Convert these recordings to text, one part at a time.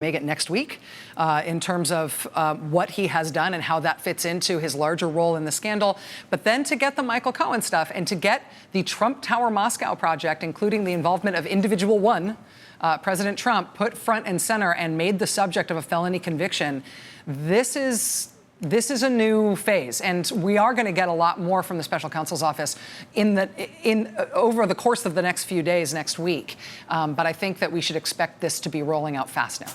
make it next week in terms of what he has done and how that fits into his larger role in the scandal. But then to get the Michael Cohen stuff and to get the Trump Tower Moscow project, including the involvement of individual one, President Trump, put front and center and made the subject of a felony conviction. This is a new phase, and we are going to get a lot more from the special counsel's office over the course of the next few days, next week. But I think that we should expect this to be rolling out fast now.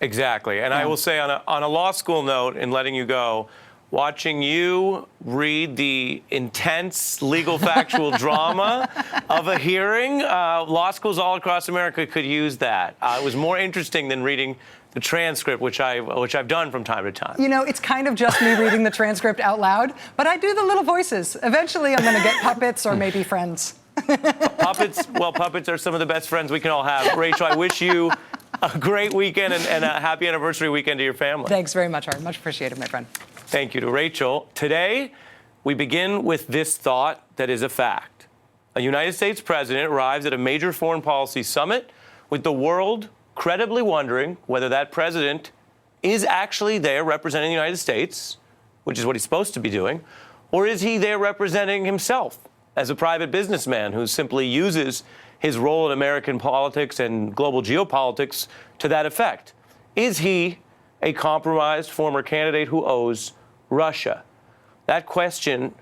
Exactly. And I will say on a law school note, in letting you go, watching you read the intense legal factual drama of a hearing, law schools all across America could use that. It was more interesting than reading the transcript, which I've done from time to time. You know, it's kind of just me reading the transcript out loud, but I do the little voices. Eventually, I'm going to get puppets or maybe friends. Puppets, well, puppets are some of the best friends we can all have. Rachel, I wish you a great weekend and a happy anniversary weekend to your family. Thanks very much, Art. Much appreciated, my friend. Thank you to Rachel. Today, we begin with this thought that is a fact. A United States president arrives at a major foreign policy summit with the world credibly wondering whether that president is actually there representing the United States, which is what he's supposed to be doing, or is he there representing himself as a private businessman who simply uses his role in American politics and global geopolitics to that effect? Is he a compromised former candidate who owes Russia? That question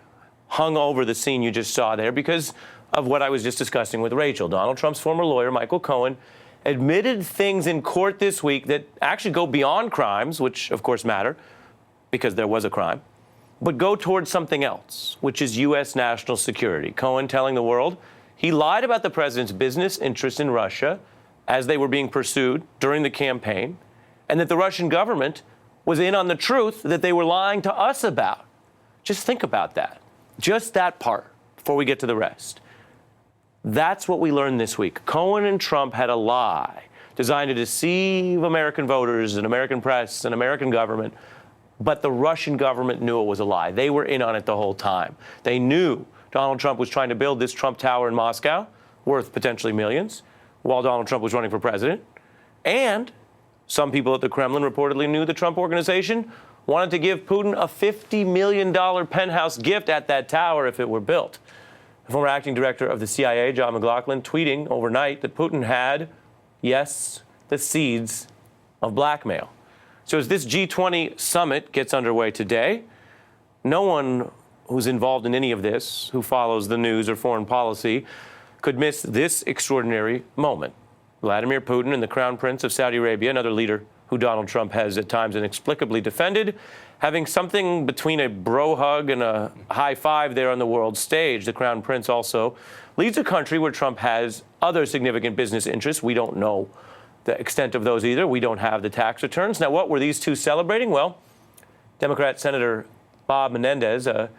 hung over the scene you just saw there because of what I was just discussing with Rachel. Donald Trump's former lawyer, Michael Cohen, admitted things in court this week that actually go beyond crimes, which of course matter because there was a crime, but go towards something else, which is U.S. national security. Cohen telling the world he lied about the president's business interests in Russia as they were being pursued during the campaign, and that the Russian government was in on the truth that they were lying to us about. Just think about that. Just that part before we get to the rest. That's what we learned this week. Cohen and Trump had a lie designed to deceive American voters and American press and American government, but the Russian government knew it was a lie. They were in on it the whole time. They knew Donald Trump was trying to build this Trump Tower in Moscow, worth potentially millions, while Donald Trump was running for president. And some people at the Kremlin reportedly knew the Trump Organization wanted to give Putin a $50 million penthouse gift at that tower if it were built. The former acting director of the CIA, John McLaughlin, tweeting overnight that Putin had, yes, the seeds of blackmail. So as this G20 summit gets underway today, no one who's involved in any of this, who follows the news or foreign policy, could miss this extraordinary moment. Vladimir Putin and the Crown Prince of Saudi Arabia, another leader who Donald Trump has at times inexplicably defended, having something between a bro hug and a high five there on the world stage. The Crown Prince also leads a country where Trump has other significant business interests. We don't know the extent of those either. We don't have the tax returns. Now, what were these two celebrating? Well, Democrat Senator Bob Menendez, a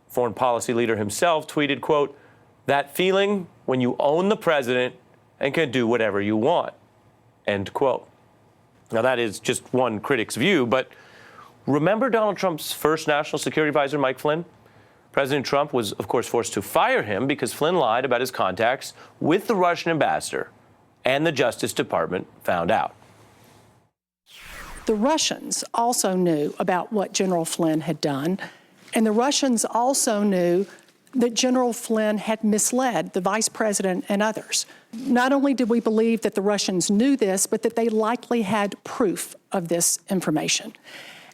foreign policy leader himself, tweeted, quote, "That feeling when you own the president and can do whatever you want," end quote. Now, that is just one critic's view, but remember Donald Trump's first national security advisor, Mike Flynn? President Trump was, of course, forced to fire him because Flynn lied about his contacts with the Russian ambassador, and the Justice Department found out. The Russians also knew about what General Flynn had done, and the Russians also knew that General Flynn had misled the vice president and others. Not only did we believe that the Russians knew this, but that they likely had proof of this information.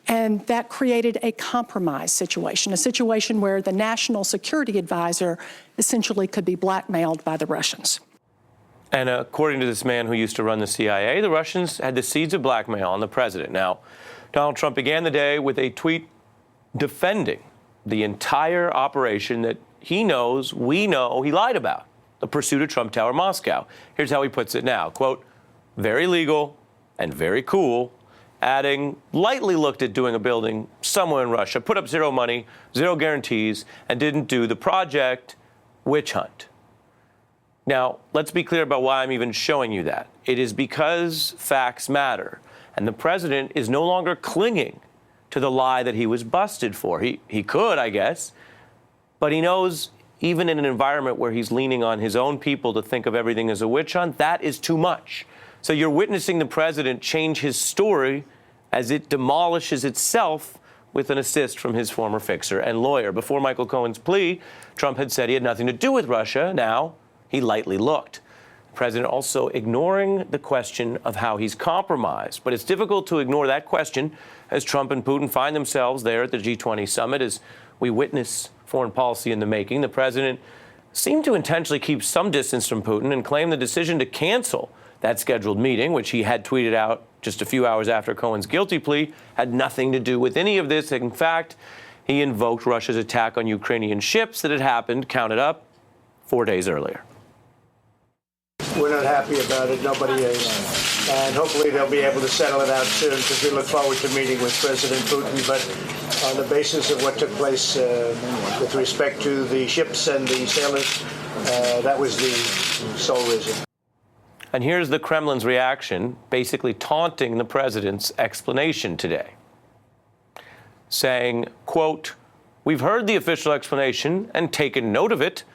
And that created a compromise situation, a situation where the national security advisor essentially could be blackmailed by the Russians. And according to this man who used to run the CIA, the Russians had the seeds of blackmail on the president. Now, Donald Trump began the day with a tweet defending the entire operation that he knows, we know, he lied about, the pursuit of Trump Tower Moscow. Here's how he puts it now, quote, "Very legal and very cool," adding, lightly looked at doing a building somewhere in Russia, put up zero money, zero guarantees, and didn't do the project, witch hunt. Now, let's be clear about why I'm even showing you that. It is because facts matter, and the president is no longer clinging to the lie that he was busted for. He could, I guess, but he knows even in an environment where he's leaning on his own people to think of everything as a witch hunt, that is too much. So you're witnessing the president change his story as it demolishes itself with an assist from his former fixer and lawyer. Before Michael Cohen's plea, Trump had said he had nothing to do with Russia. Now he lightly looked. The president also ignoring the question of how he's compromised. But it's difficult to ignore that question as Trump and Putin find themselves there at the G20 summit as we witness foreign policy in the making. The president seemed to intentionally keep some distance from Putin and claim the decision to cancel that scheduled meeting, which he had tweeted out just a few hours after Cohen's guilty plea, had nothing to do with any of this. In fact, he invoked Russia's attack on Ukrainian ships that had happened, counted up, 4 days earlier. We're not happy about it. Nobody is. And hopefully they'll be able to settle it out soon because we look forward to meeting with President Putin. But on the basis of what took place with respect to the ships and the sailors, that was the sole reason. And here's the Kremlin's reaction, basically taunting the president's explanation today, saying, quote, "We've heard the official explanation and taken note of it,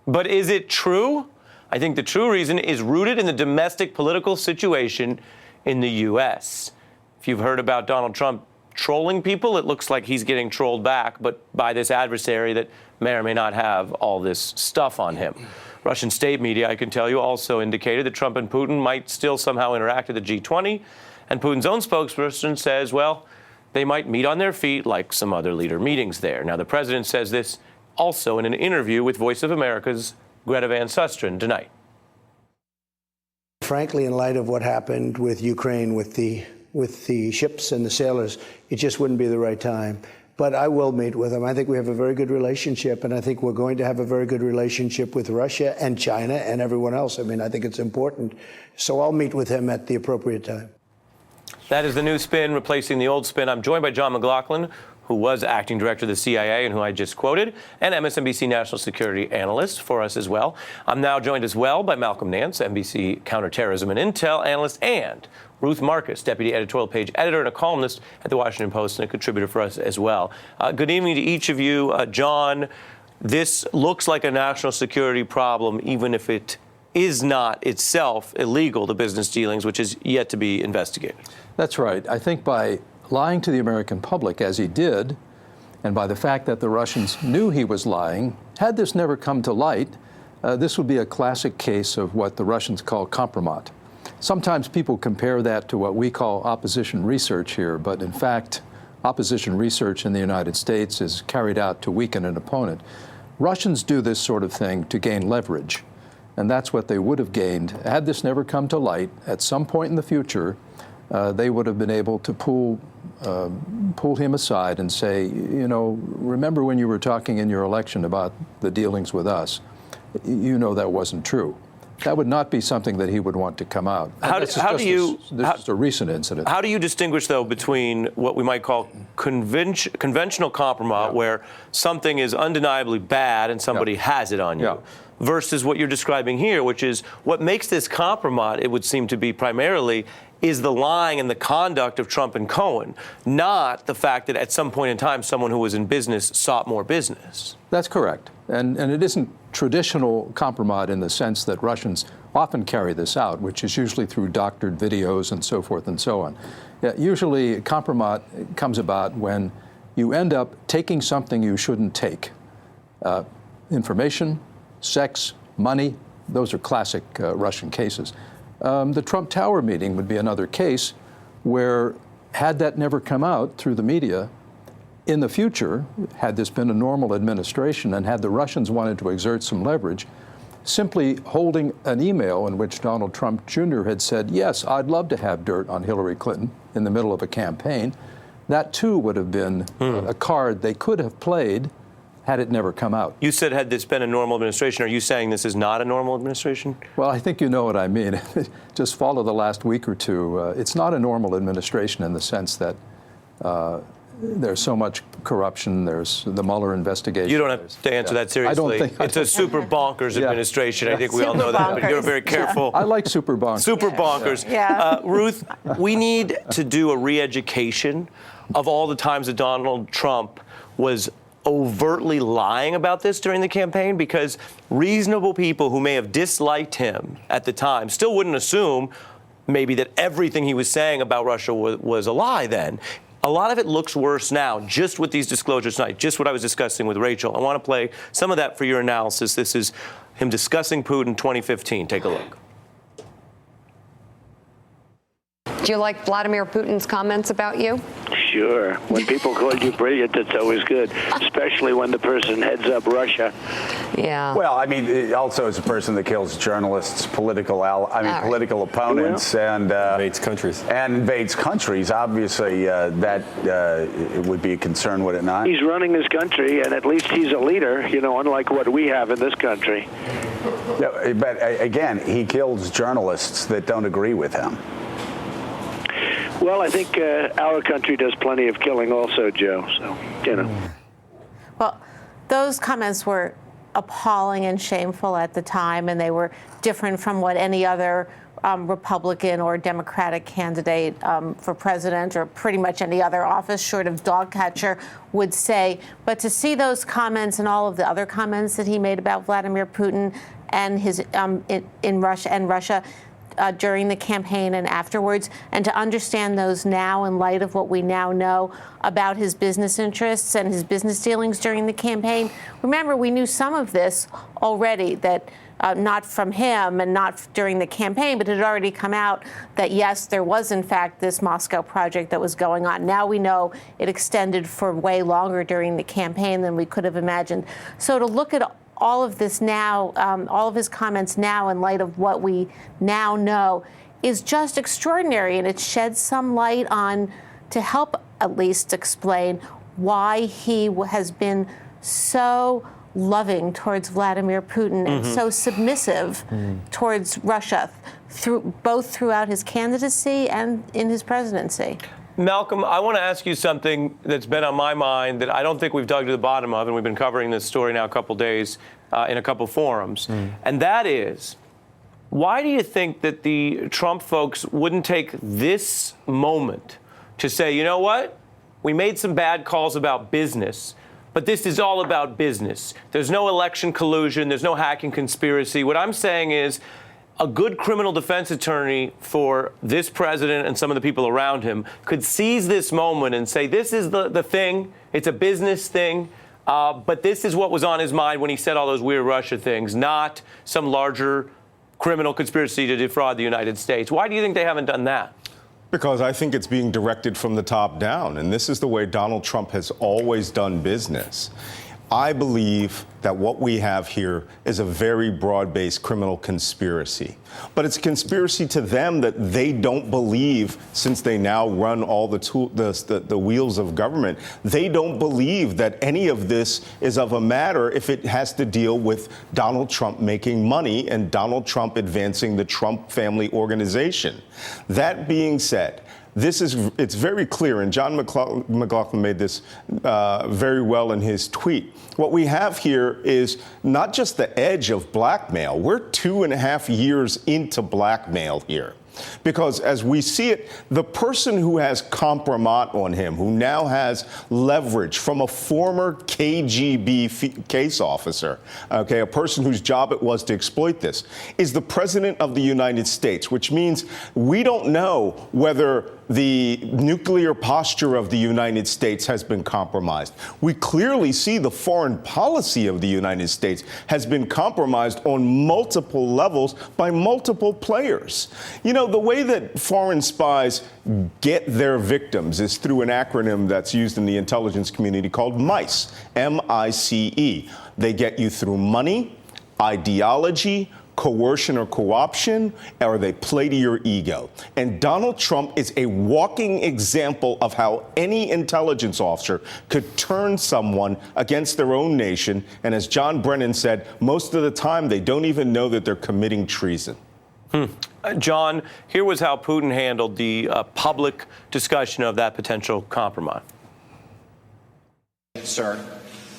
but is it true? I think the true reason is rooted in the domestic political situation in the U.S. If you've heard about Donald Trump trolling people, it looks like he's getting trolled back, but by this adversary that may or may not have all this stuff on him. Russian state media, I can tell you, also indicated that Trump and Putin might still somehow interact at the G20. And Putin's own spokesperson says, well, they might meet on their feet like some other leader meetings there. Now, the president says this also in an interview with Voice of America's Greta Van Susteren tonight. Frankly, in light of what happened with Ukraine, with the ships and the sailors, it just wouldn't be the right time. But I will meet with him. I think we have a very good relationship, and I think we're going to have a very good relationship with Russia and China and everyone else. I mean, I think it's important. So I'll meet with him at the appropriate time. That is the new spin replacing the old spin. I'm joined by John McLaughlin, who was acting director of the CIA and who I just quoted, and MSNBC national security analyst for us as well. I'm now joined as well by Malcolm Nance, NBC counterterrorism and intel analyst, and Ruth Marcus, deputy editorial page editor and a columnist at the Washington Post and a contributor for us as well. Good evening to each of you. John, this looks like a national security problem, even if it is not itself illegal, the business dealings, which is yet to be investigated. That's right. I think by lying to the American public, as he did, and by the fact that the Russians knew he was lying, had this never come to light, this would be a classic case of what the Russians call compromat. Sometimes people compare that to what we call opposition research here, but in fact, opposition research in the United States is carried out to weaken an opponent. Russians do this sort of thing to gain leverage, and that's what they would have gained. Had this never come to light, at some point in the future, they would have been able to pull him aside and say, you know, remember when you were talking in your election about the dealings with us? You know that wasn't true. That would not be something that he would want to come out. This is a recent incident. How do you distinguish, though, between what we might call conventional compromise, where something is undeniably bad and somebody has it on you, versus what you're describing here, which is what makes this compromise, it would seem to be primarily, is the lying and the conduct of Trump and Cohen, not the fact that at some point in time someone who was in business sought more business. That's correct. And it isn't traditional compromise in the sense that Russians often carry this out, which is usually through doctored videos and so forth and so on. Usually compromise comes about when you end up taking something you shouldn't take. Information, sex, money, those are classic Russian cases. The Trump Tower meeting would be another case where, had that never come out through the media, in the future, had this been a normal administration and had the Russians wanted to exert some leverage, simply holding an email in which Donald Trump Jr. had said, yes, I'd love to have dirt on Hillary Clinton in the middle of a campaign, that too would have been a card they could have played had it never come out. You said had this been a normal administration. Are you saying this is not a normal administration? Well, I think you know what I mean. Just follow the last week or two. It's not a normal administration in the sense that there's so much corruption. There's the Mueller investigation. You don't have to answer that seriously. I don't think it's a super bonkers administration. I think we all know that, but you're very careful. I like super bonkers. Super bonkers. Ruth, we need to do a re-education of all the times that Donald Trump was overtly lying about this during the campaign, because reasonable people who may have disliked him at the time still wouldn't assume maybe that everything he was saying about Russia was a lie then. A lot of it looks worse now, just with these disclosures tonight, just what I was discussing with Rachel. I want to play some of that for your analysis. This is him discussing Putin 2015. Take a look. Do you like Vladimir Putin's comments about you? Sure. When people call you brilliant, it's always good, especially when the person heads up Russia. Yeah. Well, I mean, also as a person that kills journalists, political opponents, and invades countries. And invades countries. Obviously, that it would be a concern, would it not? He's running his country, and at least he's a leader, unlike what we have in this country. Yeah, but again, he kills journalists that don't agree with him. Well, I think our country does plenty of killing also, Joe, so, Well, those comments were appalling and shameful at the time, and they were different from what any other Republican or Democratic candidate for president or pretty much any other office short of dog catcher would say. But to see those comments and all of the other comments that he made about Vladimir Putin and his in Russia during the campaign and afterwards, and to understand those now in light of what we now know about his business interests and his business dealings during the campaign. Remember, we knew some of this already, that not from him and not during the campaign, but it had already come out that, yes, there was, in fact, this Moscow project that was going on. Now we know it extended for way longer during the campaign than we could have imagined. So to look at all of this now, all of his comments now in light of what we now know is just extraordinary. And it sheds some light on, to help at least explain why he has been so loving towards Vladimir Putin and so submissive towards Russia, both throughout his candidacy and in his presidency. Malcolm, I want to ask you something that's been on my mind that I don't think we've dug to the bottom of, and we've been covering this story now a couple days in a couple forums. And that is, why do you think that the Trump folks wouldn't take this moment to say, you know what? We made some bad calls about business, but this is all about business. There's no election collusion. There's no hacking conspiracy. What I'm saying is, a good criminal defense attorney for this president and some of the people around him could seize this moment and say, this is the thing. It's a business thing. But this is what was on his mind when he said all those weird Russia things, not some larger criminal conspiracy to defraud the United States. Why do you think they haven't done that? Because I think it's being directed from the top down. And this is the way Donald Trump has always done business. I believe that what we have here is a very broad-based criminal conspiracy. But it's a conspiracy to them that they don't believe, since they now run all the wheels of government, they don't believe that any of this is of a matter if it has to deal with Donald Trump making money and Donald Trump advancing the Trump family organization. That being said, it's very clear, and John McLaughlin made this very well in his tweet. What we have here is not just the edge of blackmail. We're 2.5 years into blackmail here. Because as we see it, the person who has compromat on him, who now has leverage from a former KGB case officer, okay, a person whose job it was to exploit this, is the President of the United States, which means we don't know whether the nuclear posture of the United States has been compromised. We clearly see the foreign policy of the United States has been compromised on multiple levels by multiple players. You know, the way that foreign spies get their victims is through an acronym that's used in the intelligence community called MICE, M-I-C-E. They get you through money, ideology, coercion or co-option, or they play to your ego. And Donald Trump is a walking example of how any intelligence officer could turn someone against their own nation. And as John Brennan said, most of the time they don't even know that they're committing treason. John, here was how Putin handled the public discussion of that potential compromise. Sir,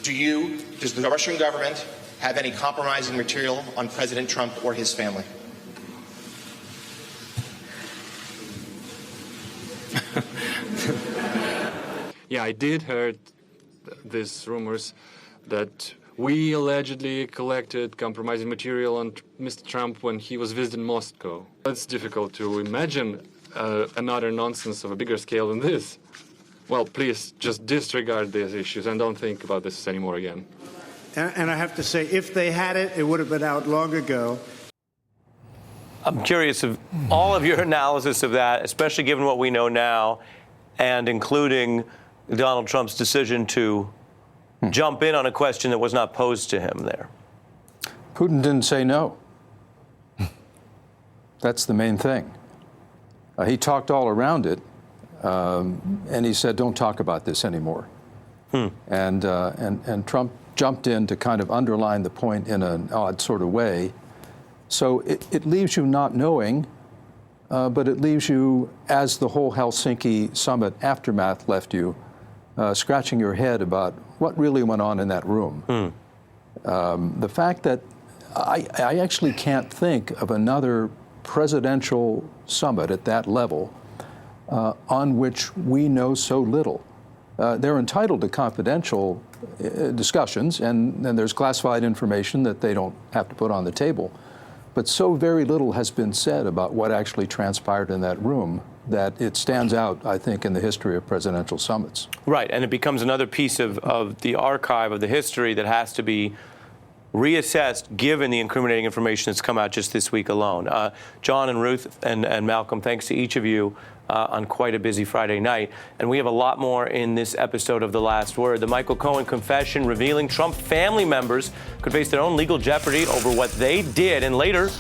does the Russian government have any compromising material on President Trump or his family? Yeah, I did heard these rumors that We allegedly collected compromising material on Mr. Trump when he was visiting Moscow. It's difficult to imagine another nonsense of a bigger scale than this. Well, please just disregard these issues and don't think about this anymore again. And I have to say, if they had it, it would have been out long ago. I'm curious of all of your analysis of that, especially given what we know now, and including Donald Trump's decision to jump in on a question that was not posed to him there. Putin didn't say no. That's the main thing. He talked all around it, and he said, don't talk about this anymore. And Trump jumped in to kind of underline the point in an odd sort of way. So it leaves you not knowing, but it leaves you, as the whole Helsinki summit aftermath left you, scratching your head about what really went on in that room. The fact that I actually can't think of another presidential summit at that level on which we know so little. They're entitled to confidential discussions, and there's classified information that they don't have to put on the table. But so very little has been said about what actually transpired in that room that it stands out, I think, in the history of presidential summits. Right, and it becomes another piece of the archive of the history that has to be reassessed given the incriminating information that's come out just this week alone. John and Ruth and Malcolm, thanks to each of you on quite a busy Friday night. And we have a lot more in this episode of The Last Word. The Michael Cohen confession revealing Trump family members could face their own legal jeopardy over what they did. And later,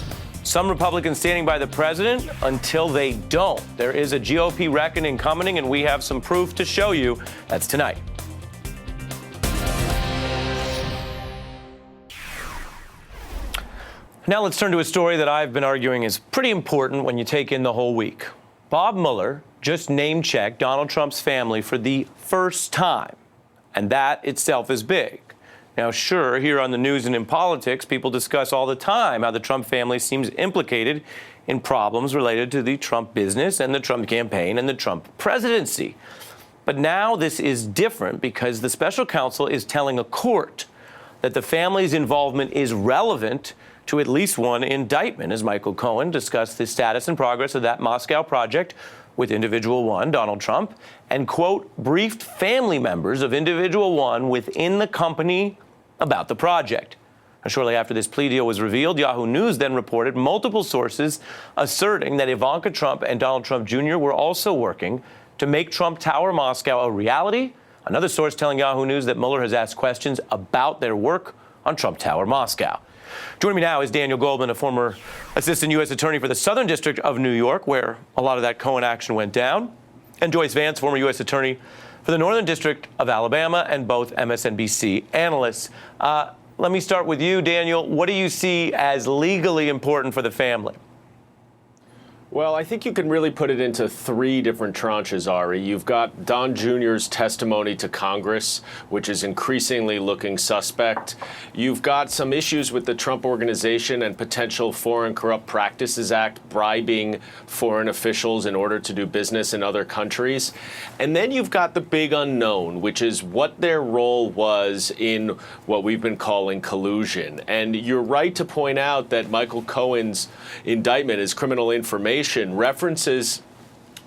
some Republicans standing by the president until they don't. There is a GOP reckoning coming, and we have some proof to show you. That's tonight. Now let's turn to a story that I've been arguing is pretty important when you take in the whole week. Bob Mueller just name-checked Donald Trump's family for the first time, and that itself is big. Now, sure, here on the news and in politics, people discuss all the time how the Trump family seems implicated in problems related to the Trump business and the Trump campaign and the Trump presidency. But now this is different because the special counsel is telling a court that the family's involvement is relevant to at least one indictment, as Michael Cohen discussed the status and progress of that Moscow project with individual one, Donald Trump, and, quote, briefed family members of individual one within the company about the project. Now, shortly after this plea deal was revealed, Yahoo News then reported multiple sources asserting that Ivanka Trump and Donald Trump Jr. were also working to make Trump Tower Moscow a reality. Another source telling Yahoo News that Mueller has asked questions about their work on Trump Tower Moscow. Joining me now is Daniel Goldman, a former assistant U.S. attorney for the Southern District of New York, where a lot of that Cohen action went down, and Joyce Vance, former U.S. attorney for the Northern District of Alabama, and both MSNBC analysts. Let me start with you, Daniel. What do you see as legally important for the family? Well, I think you can really put it into three different tranches, Ari. You've got Don Jr.'s testimony to Congress, which is increasingly looking suspect. You've got some issues with the Trump Organization and potential Foreign Corrupt Practices Act, bribing foreign officials in order to do business in other countries. And then you've got the big unknown, which is what their role was in what we've been calling collusion. And you're right to point out that Michael Cohen's indictment is criminal information references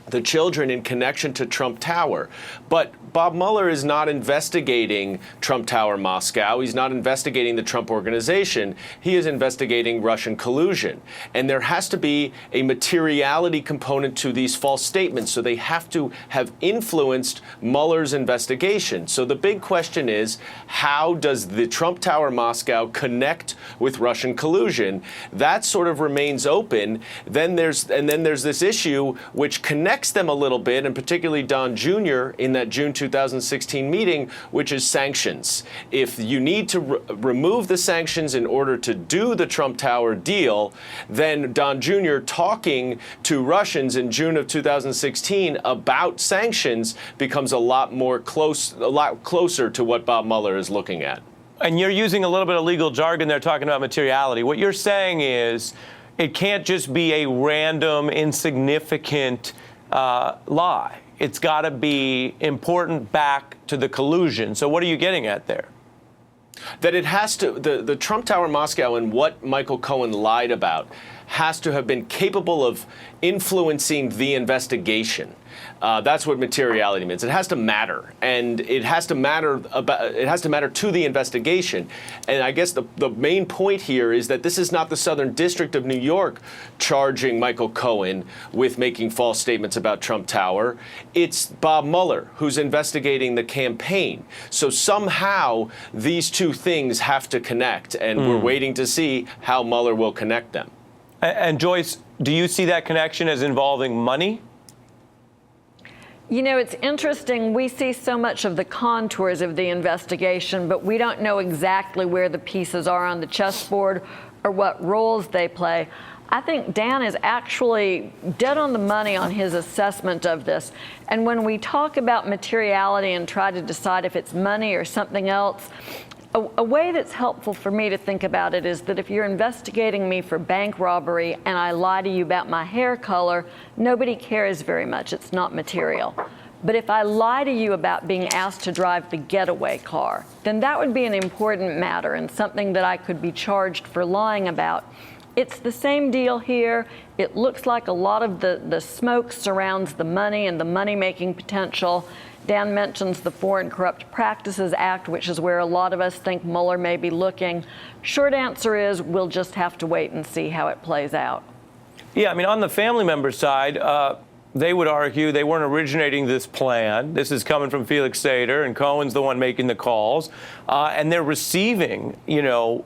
the children in connection to Trump Tower. But Bob Mueller is not investigating Trump Tower Moscow. He's not investigating the Trump Organization. He is investigating Russian collusion. And there has to be a materiality component to these false statements. So they have to have influenced Mueller's investigation. So the big question is, how does the Trump Tower Moscow connect with Russian collusion? That sort of remains open. Then there's this issue which connects them a little bit, and particularly Don Jr. in that June 2016 meeting, which is sanctions. If you need to remove the sanctions in order to do the Trump Tower deal, then Don Jr. talking to Russians in June of 2016 about sanctions becomes a lot closer to what Bob Mueller is looking at. And you're using a little bit of legal jargon there, talking about materiality. What you're saying is it can't just be a random, insignificant lie. It's got to be important back to the collusion. So what are you getting at there? That it has to, the Trump Tower Moscow and what Michael Cohen lied about has to have been capable of influencing the investigation. That's what materiality means. It has to matter, and it has to matter to the investigation. And I guess the main point here is that this is not the Southern District of New York charging Michael Cohen with making false statements about Trump Tower. It's Bob Mueller who's investigating the campaign. So somehow these two things have to connect, and we're waiting to see how Mueller will connect them. And Joyce, do you see that connection as involving money? You know, it's interesting. We see so much of the contours of the investigation, but we don't know exactly where the pieces are on the chessboard or what roles they play. I think Dan is actually dead on the money on his assessment of this. And when we talk about materiality and try to decide if it's money or something else, a way that's helpful for me to think about it is that if you're investigating me for bank robbery and I lie to you about my hair color, nobody cares very much. It's not material. But if I lie to you about being asked to drive the getaway car, then that would be an important matter and something that I could be charged for lying about. It's the same deal here. It looks like a lot of the smoke surrounds the money and the money-making potential. Dan mentions the Foreign Corrupt Practices Act, which is where a lot of us think Mueller may be looking. Short answer is we'll just have to wait and see how it plays out. Yeah, I mean, on the family member side, they would argue they weren't originating this plan. This is coming from Felix Sater, and Cohen's the one making the calls. And they're receiving,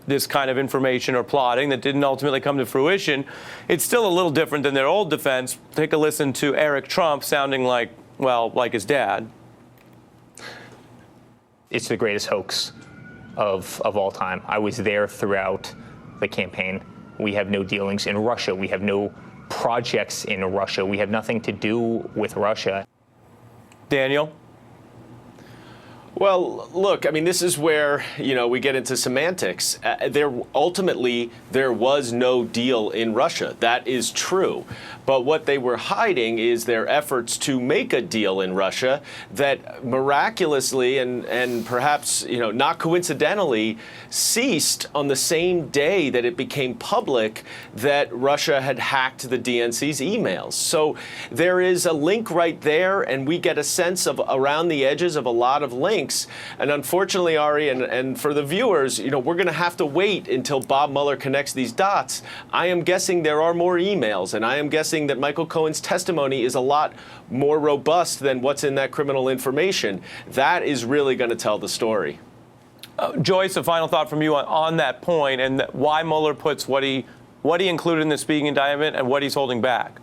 this kind of information or plotting that didn't ultimately come to fruition. It's still a little different than their old defense. Take a listen to Eric Trump sounding like his dad. It's the greatest hoax of all time. I was there throughout the campaign. We have no dealings in Russia. We have no projects in Russia. We have nothing to do with Russia. Daniel? Well, look, I mean, this is where, we get into semantics. Ultimately, there was no deal in Russia. That is true. But what they were hiding is their efforts to make a deal in Russia that miraculously and perhaps, not coincidentally, ceased on the same day that it became public that Russia had hacked the DNC's emails. So there is a link right there, and we get a sense of around the edges of a lot of links. And unfortunately, Ari, and for the viewers, we're going to have to wait until Bob Mueller connects these dots. I am guessing there are more emails, and I am guessing that Michael Cohen's testimony is a lot more robust than what's in that criminal information. That is really going to tell the story. Joyce, a final thought from you on that point and why Mueller puts what he included in the speaking indictment and what he's holding back.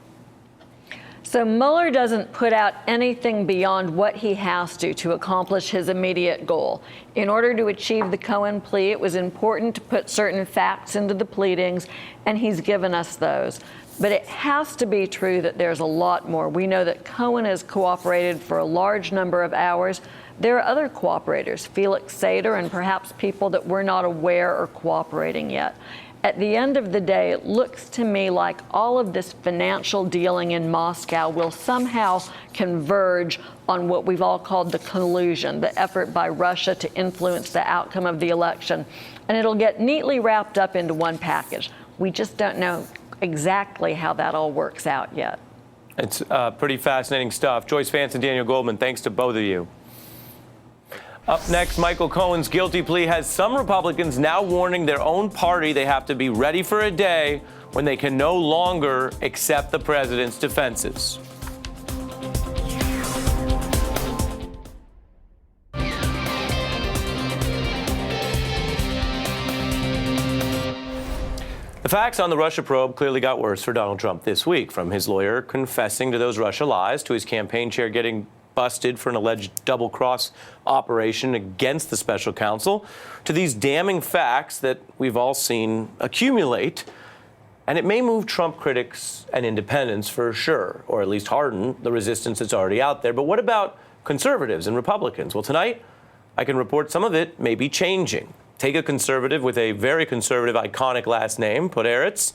So Mueller doesn't put out anything beyond what he has to accomplish his immediate goal. In order to achieve the Cohen plea, it was important to put certain facts into the pleadings, and he's given us those. But it has to be true that there's a lot more. We know that Cohen has cooperated for a large number of hours. There are other cooperators, Felix Sater, and perhaps people that we're not aware are cooperating yet. At the end of the day, it looks to me like all of this financial dealing in Moscow will somehow converge on what we've all called the collusion, the effort by Russia to influence the outcome of the election. And it'll get neatly wrapped up into one package. We just don't know exactly how that all works out yet. It's pretty fascinating stuff. Joyce Vance and Daniel Goldman, thanks to both of you. Up next, Michael Cohen's guilty plea has some Republicans now warning their own party they have to be ready for a day when they can no longer accept the president's defenses. The facts on the Russia probe clearly got worse for Donald Trump this week, from his lawyer confessing to those Russia lies to his campaign chair getting busted for an alleged double-cross operation against the special counsel, to these damning facts that we've all seen accumulate. And it may move Trump critics and independents for sure, or at least harden the resistance that's already out there. But what about conservatives and Republicans? Well, tonight, I can report some of it may be changing. Take a conservative with a very conservative, iconic last name, Podhoretz,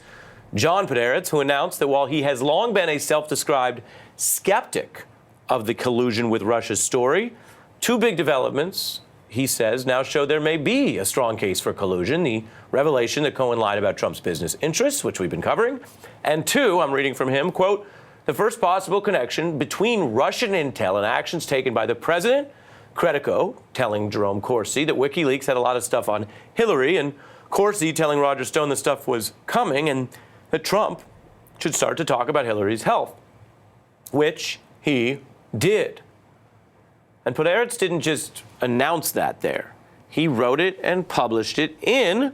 John Podhoretz, who announced that while he has long been a self-described skeptic of the collusion with Russia's story, two big developments he says, now show there may be a strong case for collusion. The revelation that Cohen lied about Trump's business interests, which we've been covering. And two, I'm reading from him, quote, the first possible connection between Russian intel and actions taken by the president, Credico telling Jerome Corsi that WikiLeaks had a lot of stuff on Hillary, and Corsi telling Roger Stone that stuff was coming, and that Trump should start to talk about Hillary's health, which he did. And Podhoretz didn't just announce that there. He wrote it and published it in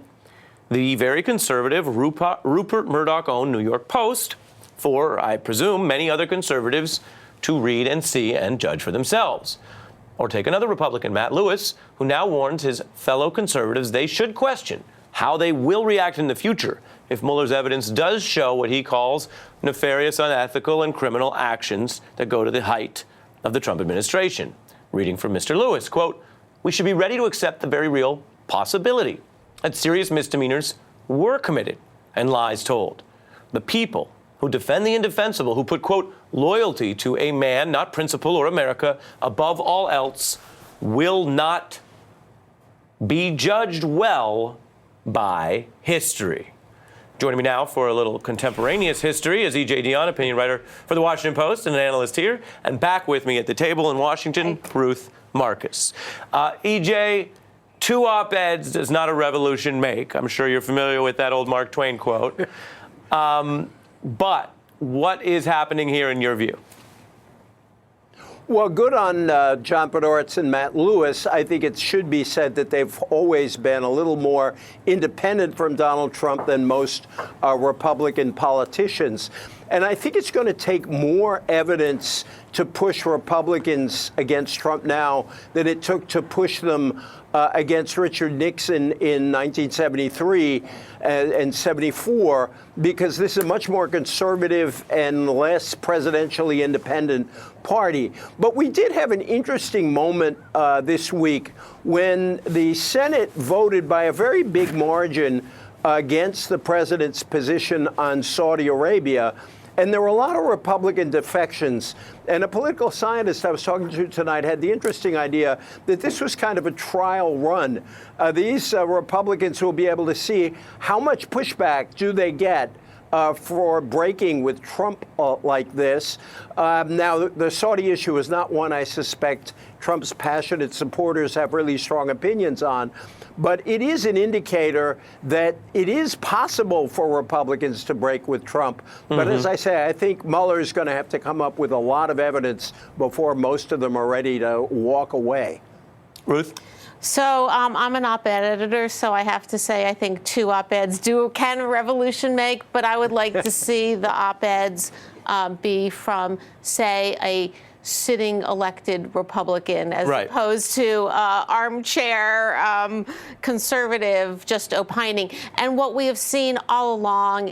the very conservative Rupert Murdoch-owned New York Post for, I presume, many other conservatives to read and see and judge for themselves. Or take another Republican, Matt Lewis, who now warns his fellow conservatives they should question how they will react in the future if Mueller's evidence does show what he calls nefarious, unethical, and criminal actions that go to the height of the Trump administration. Reading from Mr. Lewis, quote, we should be ready to accept the very real possibility that serious misdemeanors were committed and lies told. The people who defend the indefensible, who put, quote, loyalty to a man, not principle or America, above all else, will not be judged well by history. Joining me now for a little contemporaneous history is E.J. Dionne, opinion writer for The Washington Post and an analyst here. And back with me at the table in Washington, Ruth Marcus. E.J., 2 op-eds does not a revolution make. I'm sure you're familiar with that old Mark Twain quote. But what is happening here in your view? Well, good on John Podhoretz and Matt Lewis. I think it should be said that they've always been a little more independent from Donald Trump than most Republican politicians. And I think it's going to take more evidence to push Republicans against Trump now than it took to push them against Richard Nixon in 1973 and 74, because this is a much more conservative and less presidentially independent party. But we did have an interesting moment this week when the Senate voted by a very big margin against the president's position on Saudi Arabia. And there were a lot of Republican defections. And a political scientist I was talking to tonight had the interesting idea that this was kind of a trial run. These Republicans will be able to see how much pushback do they get for breaking with Trump like this. Now, the Saudi issue is not one I suspect Trump's passionate supporters have really strong opinions on. But it is an indicator that it is possible for Republicans to break with Trump. But as I say, I think Mueller is going to have to come up with a lot of evidence before most of them are ready to walk away. Ruth? So I'm an op-ed editor, so I have to say I think 2 op-eds can a revolution make, but I would like to see the op-eds be from, say, a sitting elected Republican as opposed to armchair conservative just opining. And what we have seen all along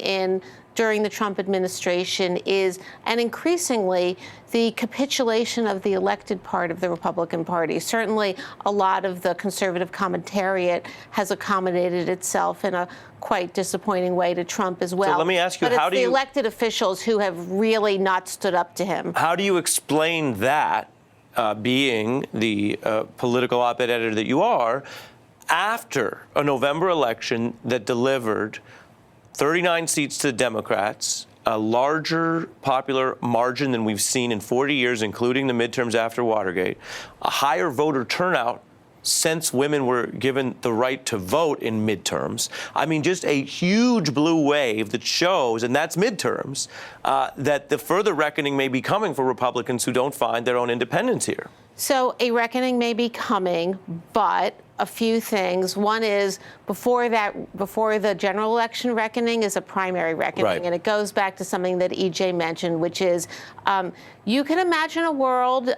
during the Trump administration is, and increasingly, the capitulation of the elected part of the Republican Party. Certainly, a lot of the conservative commentariat has accommodated itself in a quite disappointing way to Trump as well. So let me ask you, but it's the elected officials who have really not stood up to him. How do you explain that, being the political op-ed editor that you are, after a November election that delivered 39 seats to the Democrats, a larger popular margin than we've seen in 40 years, including the midterms after Watergate, a higher voter turnout since women were given the right to vote in midterms. I mean, just a huge blue wave that shows, and that's midterms, that the further reckoning may be coming for Republicans who don't find their own independence here. So a reckoning may be coming, but a few things. One is before the general election reckoning is a primary reckoning. And it goes back to something that EJ mentioned, which is you can imagine a world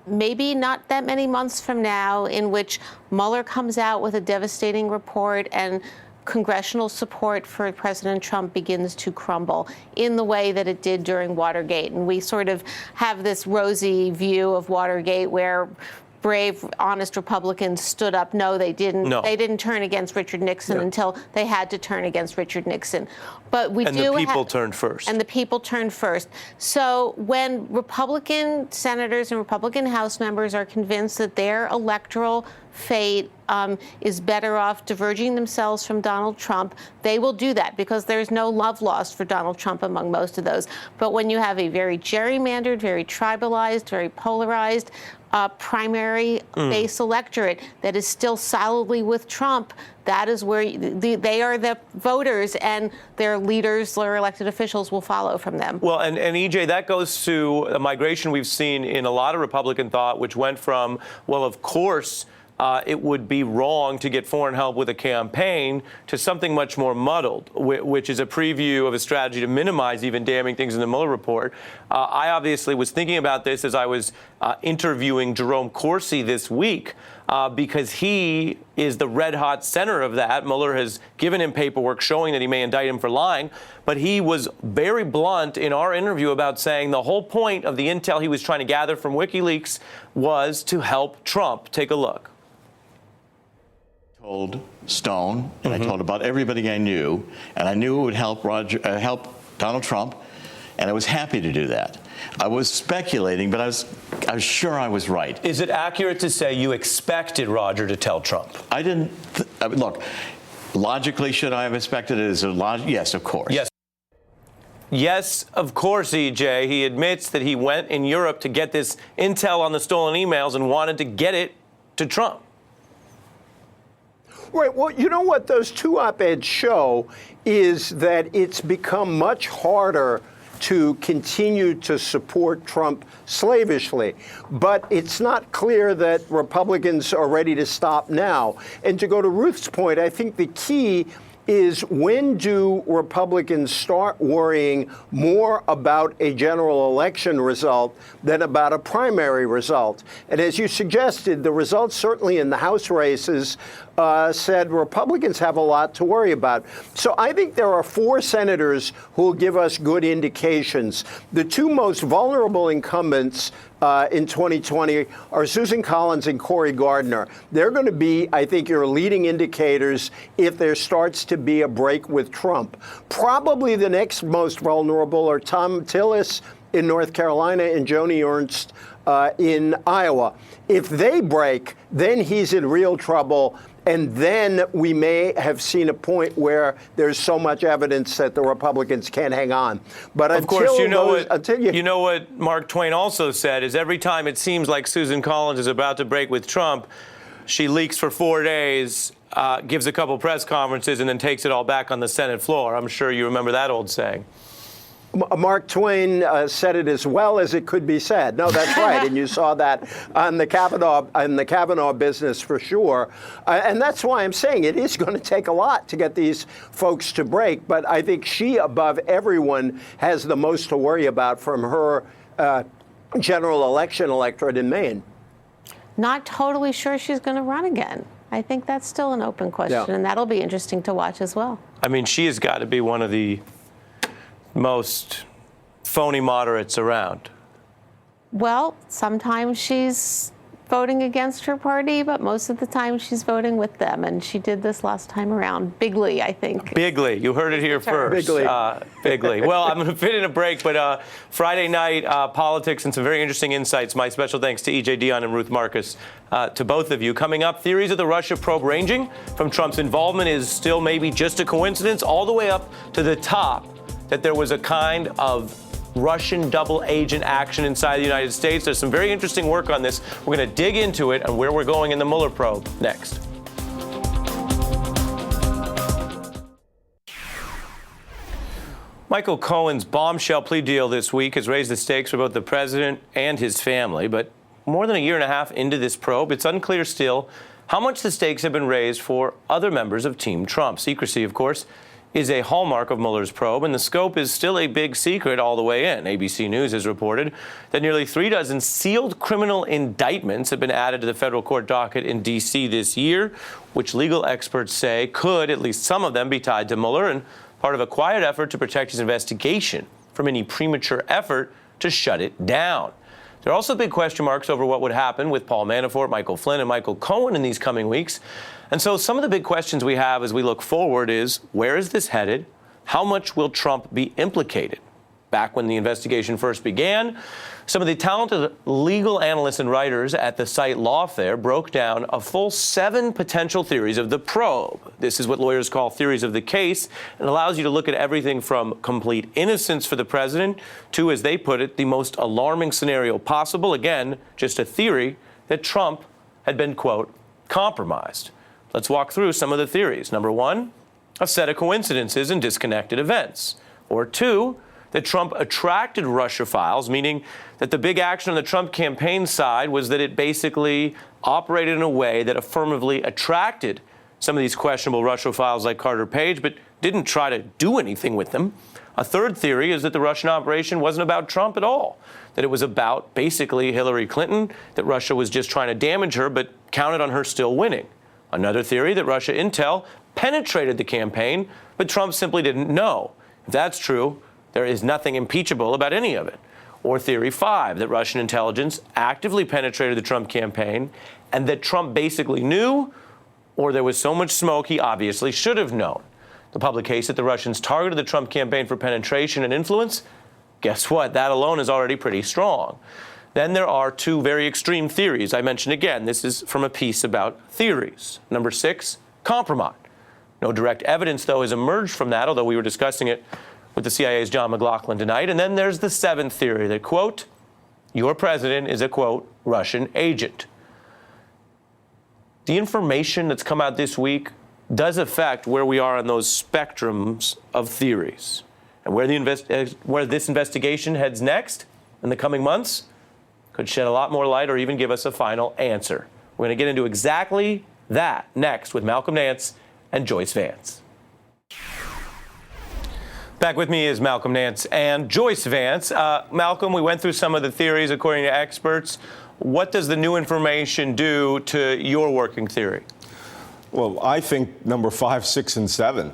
maybe not that many months from now in which Mueller comes out with a devastating report and congressional support for President Trump begins to crumble in the way that it did during Watergate. And we sort of have this rosy view of Watergate where brave, honest Republicans stood up. No, they didn't. No. They didn't turn against Richard Nixon until they had to turn against Richard Nixon. But we And the people turned first. And the people turned first. So when Republican senators and Republican House members are convinced that their electoral fate is better off diverging themselves from Donald Trump, they will do that because there's no love lost for Donald Trump among most of those. But when you have a very gerrymandered, very tribalized, very polarized primary base electorate that is still solidly with Trump, that is where they are the voters, and their leaders, their elected officials will follow from them. Well, and EJ, that goes to a migration we've seen in a lot of Republican thought, which went from, well, of course, it would be wrong to get foreign help with a campaign, to something much more muddled, which is a preview of a strategy to minimize even damning things in the Mueller report. I obviously was thinking about this as I was interviewing Jerome Corsi this week, because he is the red-hot center of that. Mueller has given him paperwork showing that he may indict him for lying, but he was very blunt in our interview about saying the whole point of the intel he was trying to gather from WikiLeaks was to help Trump. Take a look. Told Stone, and I told about everybody I knew, and I knew it would help help Donald Trump, and I was happy to do that. I was speculating, but I was sure I was right. Is it accurate to say you expected Roger to tell Trump? I didn't. Look, logically, should I have expected it? Yes, of course. Yes. Yes, of course, EJ. He admits that he went in Europe to get this intel on the stolen emails and wanted to get it to Trump. Right. Well, you know what those two op-eds show is that it's become much harder to continue to support Trump slavishly. But it's not clear that Republicans are ready to stop now. And to go to Ruth's point, I think the key is, when do Republicans start worrying more about a general election result than about a primary result? And as you suggested, the results certainly in the House races said Republicans have a lot to worry about. So I think there are 4 senators who will give us good indications. The 2 most vulnerable incumbents in 2020 are Susan Collins and Cory Gardner. They're going to be, I think, your leading indicators if there starts to be a break with Trump. Probably the next most vulnerable are Tom Tillis in North Carolina and Joni Ernst in Iowa. If they break, then he's in real trouble. And then we may have seen a point where there's so much evidence that the Republicans can't hang on. But of course, you know what Mark Twain also said is every time it seems like Susan Collins is about to break with Trump, she leaks for 4 days, gives a couple press conferences, and then takes it all back on the Senate floor. I'm sure you remember that old saying. Mark Twain said it as well as it could be said. No, that's right. And you saw that on the Kavanaugh business for sure. And that's why I'm saying it is going to take a lot to get these folks to break. But I think she, above everyone, has the most to worry about from her general election electorate in Maine. Not totally sure she's going to run again. I think that's still an open question, and that'll be interesting to watch as well. I mean, she has got to be one of the most phony moderates around. Well, sometimes she's voting against her party, but most of the time she's voting with them, and she did this last time around. Bigly, I think. Bigly. You heard it here first. Bigly. Well, I'm going to fit in a break, but Friday night politics and some very interesting insights. My special thanks to EJ Dionne and Ruth Marcus, to both of you. Coming up, theories of the Russia probe ranging from Trump's involvement is still maybe just a coincidence, all the way up to the top that there was a kind of Russian double agent action inside the United States. There's some very interesting work on this. We're going to dig into it and where we're going in the Mueller probe next. Michael Cohen's bombshell plea deal this week has raised the stakes for both the president and his family. But more than a year and a half into this probe, it's unclear still how much the stakes have been raised for other members of Team Trump. Secrecy, of course, is a hallmark of Mueller's probe, and the scope is still a big secret all the way in. ABC News has reported that nearly 36 sealed criminal indictments have been added to the federal court docket in D.C. this year, which legal experts say could, at least some of them, be tied to Mueller and part of a quiet effort to protect his investigation from any premature effort to shut it down. There are also big question marks over what would happen with Paul Manafort, Michael Flynn, and Michael Cohen in these coming weeks. And so some of the big questions we have as we look forward is, where is this headed? How much will Trump be implicated? back when the investigation first began. Some of the talented legal analysts and writers at the site Lawfare broke down a full 7 potential theories of the probe. This is what lawyers call theories of the case, and allows you to look at everything from complete innocence for the president to, as they put it, the most alarming scenario possible. Again, just a theory that Trump had been, quote, compromised. Let's walk through some of the theories. Number 1, a set of coincidences and disconnected events. Or 2, that Trump attracted Russia files, meaning that the big action on the Trump campaign side was that it basically operated in a way that affirmatively attracted some of these questionable Russia files like Carter Page, but didn't try to do anything with them. A third theory is that the Russian operation wasn't about Trump at all, that it was about basically Hillary Clinton, that Russia was just trying to damage her, but counted on her still winning. Another theory that Russia intel penetrated the campaign, but Trump simply didn't know. If that's true, there is nothing impeachable about any of it. Or theory 5, that Russian intelligence actively penetrated the Trump campaign and that Trump basically knew, or there was so much smoke he obviously should have known. The public case that the Russians targeted the Trump campaign for penetration and influence, guess what? That alone is already pretty strong. Then there are 2 very extreme theories. I mentioned again, this is from a piece about theories. Number 6, compromise. No direct evidence, though, has emerged from that, although we were discussing it with the CIA's John McLaughlin tonight. And then there's the 7th theory that, quote, your president is a, quote, Russian agent. The information that's come out this week does affect where we are on those spectrums of theories. And where this investigation heads next in the coming months could shed a lot more light or even give us a final answer. We're going to get into exactly that next with Malcolm Nance and Joyce Vance. Back with me is Malcolm Nance and Joyce Vance. Malcolm, we went through some of the theories according to experts. What does the new information do to your working theory? Well, I think number 5, 6, and 7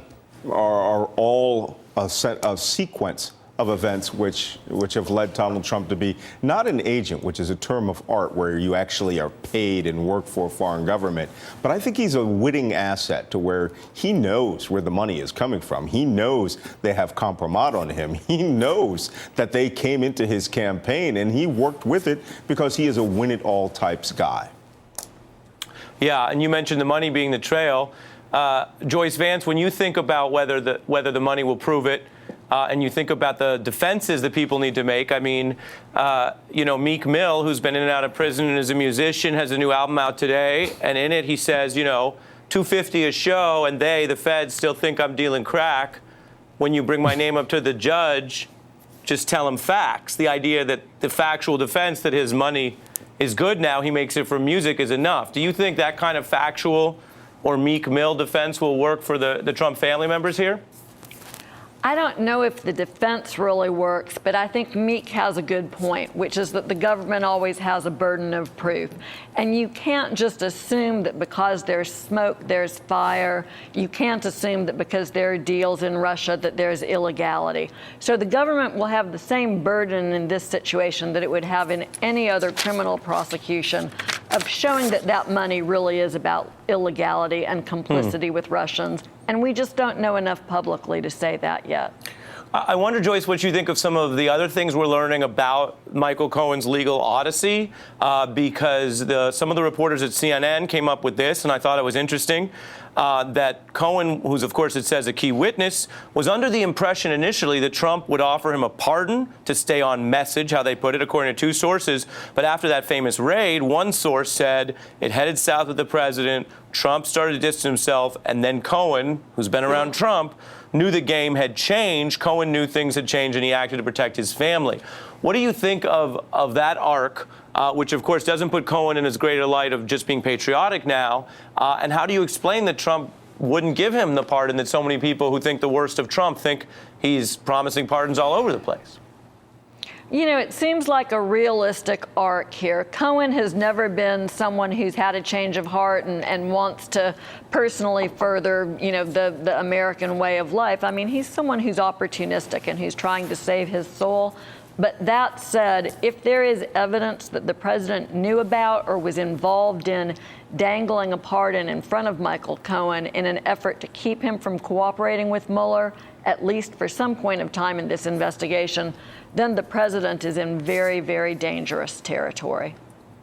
are all a sequence of events which have led Donald Trump to be not an agent, which is a term of art where you actually are paid and work for a foreign government, but I think he's a witting asset to where he knows where the money is coming from. He knows they have compromise on him. He knows that they came into his campaign and he worked with it because he is a win-it-all types guy. Yeah, and you mentioned the money being the trail. Joyce Vance, when you think about whether the money will prove it, and you think about the defenses that people need to make, I mean, Meek Mill, who's been in and out of prison and is a musician, has a new album out today, and in it he says, $250 a show, and the feds, still think I'm dealing crack. When you bring my name up to the judge, just tell him facts. The idea that the factual defense that his money is good now, he makes it from music, is enough. Do you think that kind of factual or Meek Mill defense will work for the Trump family members here? I don't know if the defense really works, but I think Meek has a good point, which is that the government always has a burden of proof. And you can't just assume that because there's smoke, there's fire. You can't assume that because there are deals in Russia that there's illegality. So the government will have the same burden in this situation that it would have in any other criminal prosecution of showing that that money really is about illegality and complicity with Russians. And we just don't know enough publicly to say that yet. I wonder, Joyce, what you think of some of the other things we're learning about Michael Cohen's legal odyssey, because some of the reporters at CNN came up with this, and I thought it was interesting, that Cohen, who's, of course, it says a key witness, was under the impression initially that Trump would offer him a pardon to stay on message, how they put it, according to 2 sources. But after that famous raid, one source said it headed south with the president, Trump started to distance himself, and then Cohen, who's been around Trump, knew the game had changed. Cohen knew things had changed, and he acted to protect his family. What do you think of that arc, which, of course, doesn't put Cohen in as great a light of just being patriotic now? And how do you explain that Trump wouldn't give him the pardon that so many people who think the worst of Trump think he's promising pardons all over the place? It seems like a realistic arc here. Cohen has never been someone who's had a change of heart and wants to personally further, the American way of life. I mean, he's someone who's opportunistic and who's trying to save his soul. But that said, if there is evidence that the president knew about or was involved in dangling a pardon in front of Michael Cohen in an effort to keep him from cooperating with Mueller, at least for some point of time in this investigation, then the president is in very, very dangerous territory.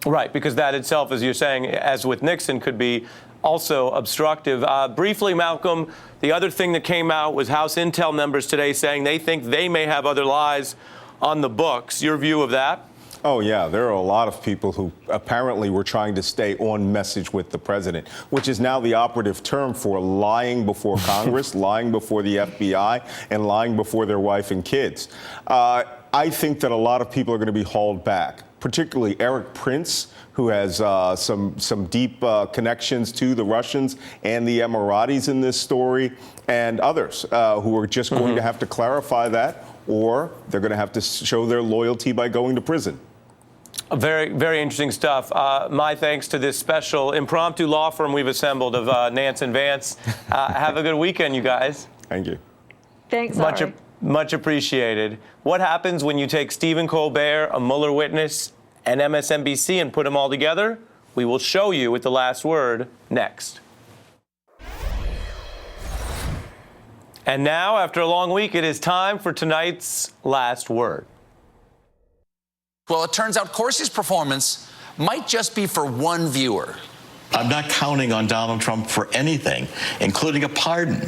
Right, because that itself, as you're saying, as with Nixon, could be also obstructive. Briefly, Malcolm, the other thing that came out was House Intel members today saying they think they may have other lies on the books. Your view of that? Oh, yeah. There are a lot of people who apparently were trying to stay on message with the president, which is now the operative term for lying before Congress, lying before the FBI, and lying before their wife and kids. I think that a lot of people are going to be hauled back, particularly Eric Prince, who has some deep connections to the Russians and the Emiratis in this story, and others who are just going to have to clarify that, or they're going to have to show their loyalty by going to prison. Very, very interesting stuff. My thanks to this special impromptu law firm we've assembled of Nance and Vance. Have a good weekend, you guys. Thank you. Thanks, Much appreciated. What happens when you take Stephen Colbert, a Mueller witness, and MSNBC and put them all together? We will show you with The Last Word next. And now, after a long week, it is time for tonight's Last Word. Well, it turns out Corsi's performance might just be for one viewer. I'm not counting on Donald Trump for anything, including a pardon.